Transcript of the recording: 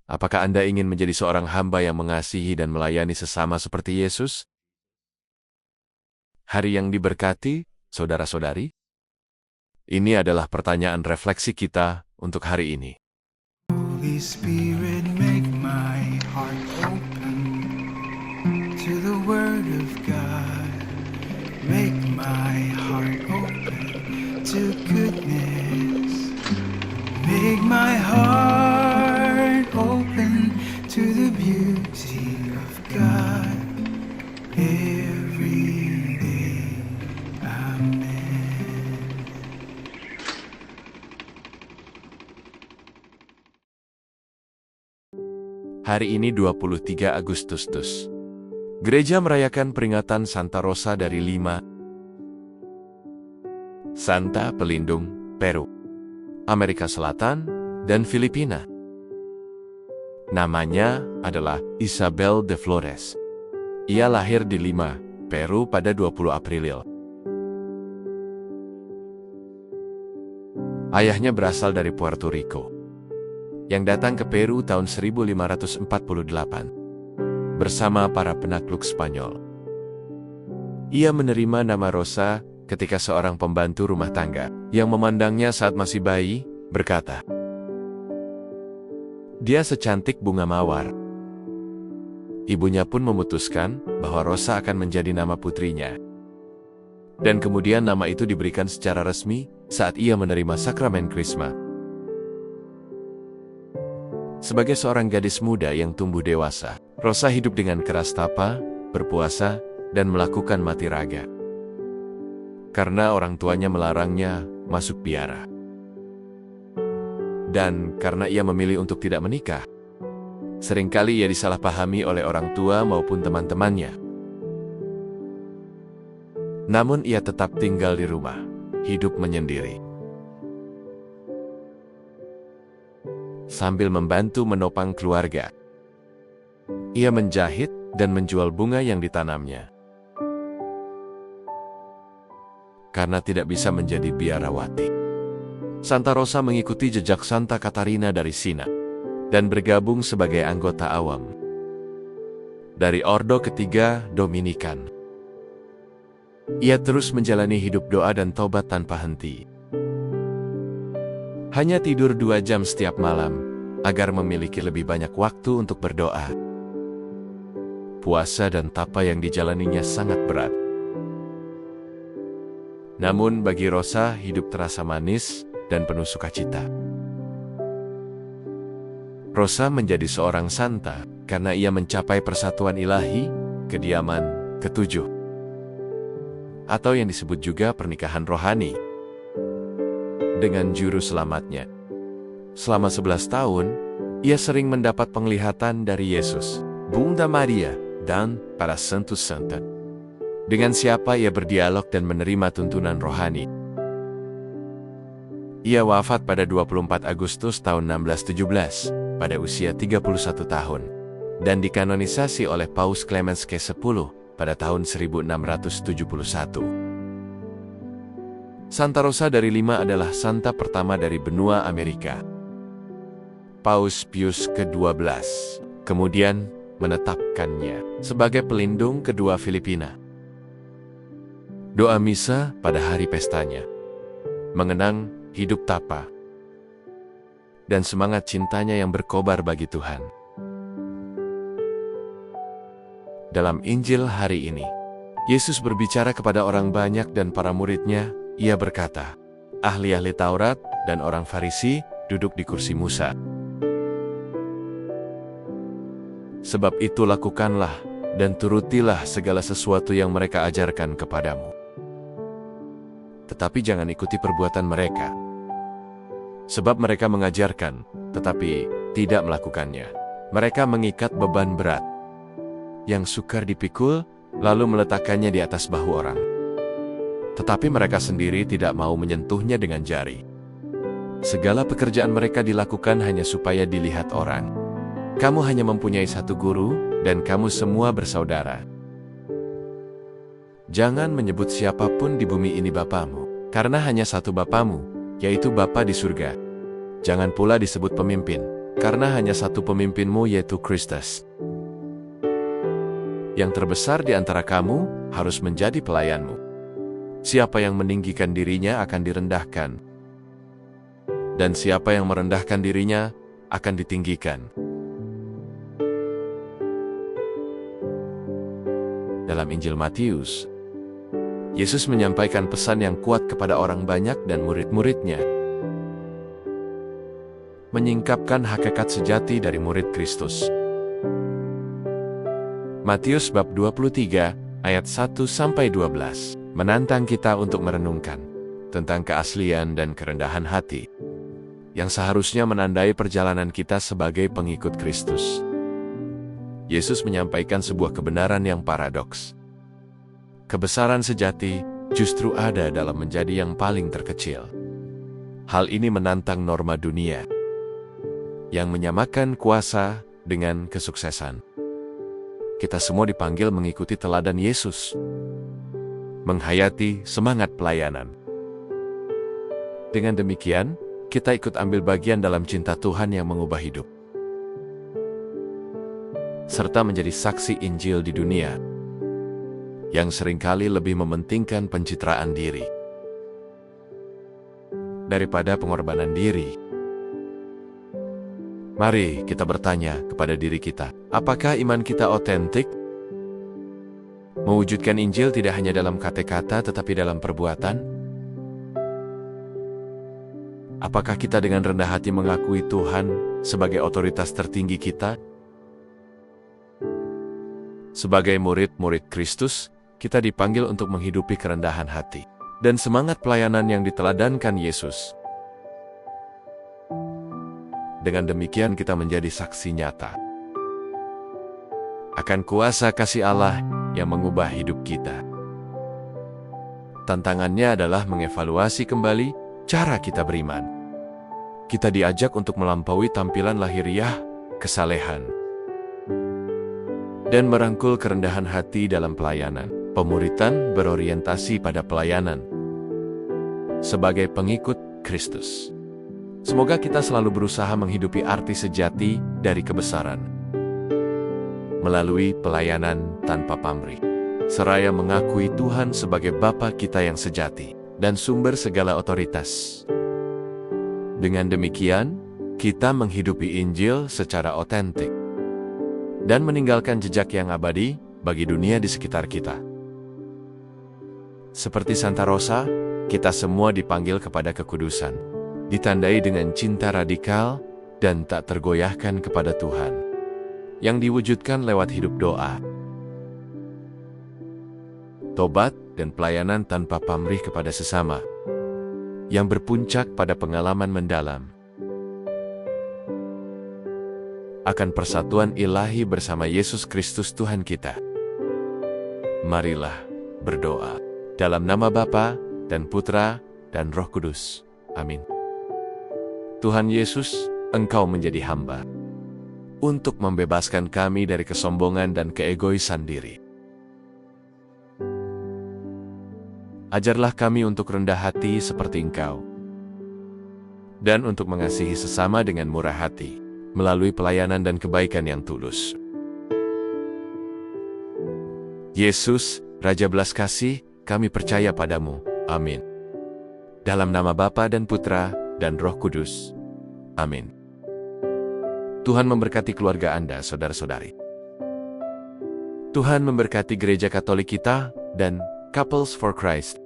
Apakah Anda ingin menjadi seorang hamba yang mengasihi dan melayani sesama seperti Yesus? Hari yang diberkati, saudara-saudari. Ini adalah pertanyaan refleksi kita untuk hari ini. Holy Spirit, make my heart open to the Word of God. Make my heart open to goodness. Make my heart open to the beauty of God every day. Amen. Hari ini 23 Agustus. Gereja merayakan peringatan Santa Rosa dari Lima, Santa Pelindung, Peru, Amerika Selatan, dan Filipina. Namanya adalah Isabel de Flores. Ia lahir di Lima, Peru pada 20 April. Ayahnya berasal dari Puerto Rico, yang datang ke Peru tahun 1548 bersama para penakluk Spanyol. Ia menerima nama Rosa ketika seorang pembantu rumah tangga yang memandangnya saat masih bayi berkata, "Dia secantik bunga mawar." Ibunya pun memutuskan bahwa Rosa akan menjadi nama putrinya. Dan kemudian nama itu diberikan secara resmi saat ia menerima sakramen Krisma. Sebagai seorang gadis muda yang tumbuh dewasa, Rosa hidup dengan keras tapa, berpuasa, dan melakukan mati raga. Karena orang tuanya melarangnya masuk biara. Dan karena ia memilih untuk tidak menikah, seringkali ia disalahpahami oleh orang tua maupun teman-temannya. Namun ia tetap tinggal di rumah, hidup menyendiri. Sambil membantu menopang keluarga, ia menjahit dan menjual bunga yang ditanamnya. Karena tidak bisa menjadi biarawati, Santa Rosa mengikuti jejak Santa Katarina dari Siena dan bergabung sebagai anggota awam dari Ordo Ketiga Dominikan. Ia terus menjalani hidup doa dan tobat tanpa henti. Hanya tidur 2 jam setiap malam, agar memiliki lebih banyak waktu untuk berdoa. Puasa dan tapa yang dijalaninya sangat berat. Namun bagi Rosa, hidup terasa manis dan penuh sukacita. Rosa menjadi seorang santa karena ia mencapai persatuan ilahi, kediaman ketujuh, atau yang disebut juga pernikahan rohani, dengan juru selamatnya. Selama 11 tahun, ia sering mendapat penglihatan dari Yesus, Bunda Maria, dan para Santus Santa, dengan siapa ia berdialog dan menerima tuntunan rohani. Ia wafat pada 24 Agustus tahun 1617, pada usia 31 tahun, dan dikanonisasi oleh Paus Clemens ke-10 pada tahun 1671. Santa Rosa dari Lima adalah santa pertama dari benua Amerika. Paus Pius ke-12 kemudian menetapkannya sebagai pelindung kedua Filipina. Doa misa pada hari pestanya mengenang hidup tapa dan semangat cintanya yang berkobar bagi Tuhan. Dalam Injil hari ini, Yesus berbicara kepada orang banyak dan para muridnya. Ia berkata, ahli-ahli Taurat dan orang Farisi duduk di kursi Musa. Sebab itu lakukanlah dan turutilah segala sesuatu yang mereka ajarkan kepadamu. Tetapi jangan ikuti perbuatan mereka. Sebab mereka mengajarkan, tetapi tidak melakukannya. Mereka mengikat beban berat yang sukar dipikul, lalu meletakkannya di atas bahu orang. Tetapi mereka sendiri tidak mau menyentuhnya dengan jari. Segala pekerjaan mereka dilakukan hanya supaya dilihat orang. Kamu hanya mempunyai satu guru, dan kamu semua bersaudara. Jangan menyebut siapapun di bumi ini Bapamu, karena hanya satu Bapamu, yaitu Bapa di surga. Jangan pula disebut pemimpin, karena hanya satu pemimpinmu, yaitu Kristus. Yang terbesar di antara kamu harus menjadi pelayanmu. Siapa yang meninggikan dirinya akan direndahkan, dan siapa yang merendahkan dirinya akan ditinggikan. Dalam Injil Matius, Yesus menyampaikan pesan yang kuat kepada orang banyak dan murid-muridnya, menyingkapkan hakikat sejati dari murid Kristus. Matius bab 23 ayat 1-12 menantang kita untuk merenungkan tentang keaslian dan kerendahan hati yang seharusnya menandai perjalanan kita sebagai pengikut Kristus. Yesus menyampaikan sebuah kebenaran yang paradoks. Kebesaran sejati justru ada dalam menjadi yang paling terkecil. Hal ini menantang norma dunia yang menyamakan kuasa dengan kesuksesan. Kita semua dipanggil mengikuti teladan Yesus, menghayati semangat pelayanan. Dengan demikian, kita ikut ambil bagian dalam cinta Tuhan yang mengubah hidup, serta menjadi saksi Injil di dunia yang seringkali lebih mementingkan pencitraan diri daripada pengorbanan diri. Mari kita bertanya kepada diri kita, apakah iman kita otentik? Mewujudkan Injil tidak hanya dalam kata-kata tetapi dalam perbuatan? Apakah kita dengan rendah hati mengakui Tuhan sebagai otoritas tertinggi kita? Sebagai murid-murid Kristus, kita dipanggil untuk menghidupi kerendahan hati dan semangat pelayanan yang diteladankan Yesus. Dengan demikian kita menjadi saksi nyata akan kuasa kasih Allah yang mengubah hidup kita. Tantangannya adalah mengevaluasi kembali cara kita beriman. Kita diajak untuk melampaui tampilan lahiriah, kesalehan, dan merangkul kerendahan hati dalam pelayanan. Pemuritan berorientasi pada pelayanan sebagai pengikut Kristus. Semoga kita selalu berusaha menghidupi arti sejati dari kebesaran melalui pelayanan tanpa pamrih, seraya mengakui Tuhan sebagai Bapa kita yang sejati dan sumber segala otoritas. Dengan demikian, kita menghidupi Injil secara otentik dan meninggalkan jejak yang abadi bagi dunia di sekitar kita. Seperti Santa Rosa, kita semua dipanggil kepada kekudusan, ditandai dengan cinta radikal dan tak tergoyahkan kepada Tuhan, yang diwujudkan lewat hidup doa, tobat, dan pelayanan tanpa pamrih kepada sesama, yang berpuncak pada pengalaman mendalam akan persatuan ilahi bersama Yesus Kristus Tuhan kita. Marilah berdoa. Dalam nama Bapa dan Putra dan Roh Kudus. Amin. Tuhan Yesus, Engkau menjadi hamba untuk membebaskan kami dari kesombongan dan keegoisan diri. Ajarlah kami untuk rendah hati seperti Engkau, dan untuk mengasihi sesama dengan murah hati, melalui pelayanan dan kebaikan yang tulus. Yesus, Raja belas kasih, kami percaya padamu. Amin. Dalam nama Bapa dan Putra dan Roh Kudus. Amin. Tuhan memberkati keluarga Anda, saudara-saudari. Tuhan memberkati Gereja Katolik kita dan Couples for Christ.